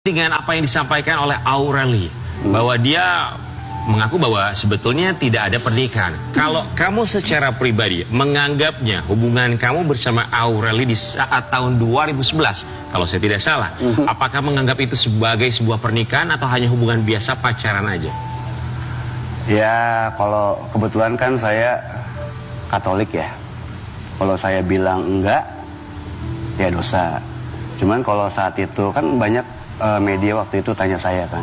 Dengan apa yang disampaikan oleh Aureli bahwa dia mengaku bahwa sebetulnya tidak ada pernikahan. Kalau kamu secara pribadi menganggapnya hubungan kamu bersama Aureli di saat tahun 2011, kalau saya tidak salah, apakah menganggap itu sebagai sebuah pernikahan atau hanya hubungan biasa pacaran aja? Ya, kalau kebetulan kan saya Katolik ya. Kalau saya bilang enggak, ya dosa. Cuman kalau saat itu kan banyak media waktu itu tanya saya kan,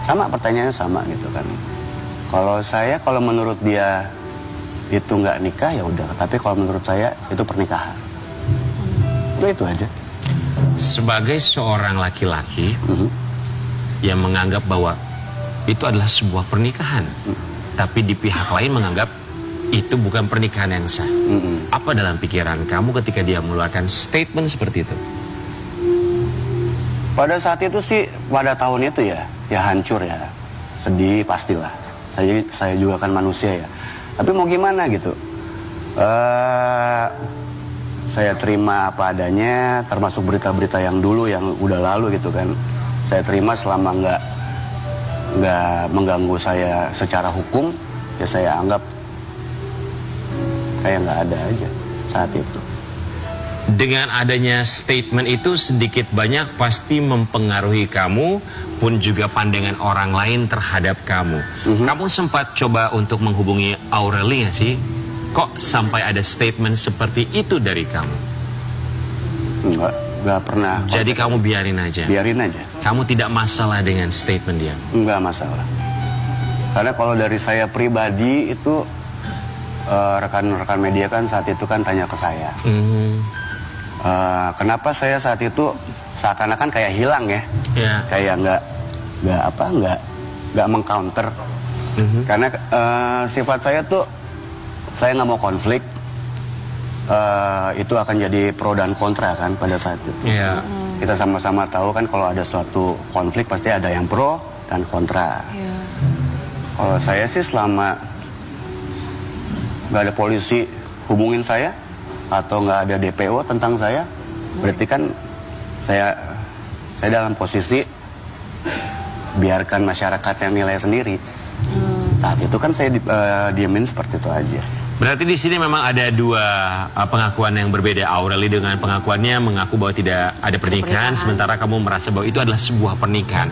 sama pertanyaannya sama gitu kan. Kalau menurut dia itu nggak nikah ya udah, tapi kalau menurut saya itu pernikahan. Itu aja. Sebagai seorang laki-laki yang menganggap bahwa itu adalah sebuah pernikahan, tapi di pihak lain menganggap itu bukan pernikahan yang sah. Apa dalam pikiran kamu ketika dia mengeluarkan statement seperti itu? Pada saat itu sih, pada tahun itu ya hancur ya, sedih pastilah. Saya juga kan manusia ya. Tapi mau gimana gitu? Saya terima apa adanya, termasuk berita-berita yang dulu yang udah lalu gitu kan. Saya terima selama nggak mengganggu saya secara hukum, ya saya anggap kayak nggak ada aja saat itu. Dengan adanya statement itu sedikit banyak pasti mempengaruhi kamu pun juga pandangan orang lain terhadap kamu. Kamu sempat coba untuk menghubungi Aureli nggak sih? Kok sampai ada statement seperti itu dari kamu? Nggak pernah. Jadi kamu biarin aja? Biarin aja. Kamu tidak masalah dengan statement dia? Nggak masalah. Karena kalau dari saya pribadi itu rekan-rekan media kan saat itu kan tanya ke saya. Kenapa saya saat itu seakan-akan kayak hilang ya, kayak nggak mengcounter, karena sifat saya tuh saya nggak mau konflik, itu akan jadi pro dan kontra kan pada saat itu. Kita sama-sama tahu kan kalau ada suatu konflik pasti ada yang pro dan kontra. Kalau saya sih selama nggak ada polisi hubungin saya atau nggak ada DPO tentang saya, berarti kan saya dalam posisi biarkan masyarakat yang nilai sendiri. Saat itu kan saya diemin seperti itu aja. Berarti di sini memang ada dua pengakuan yang berbeda. Aureli dengan pengakuannya mengaku bahwa tidak ada pernikahan, sementara kamu merasa bahwa itu adalah sebuah pernikahan.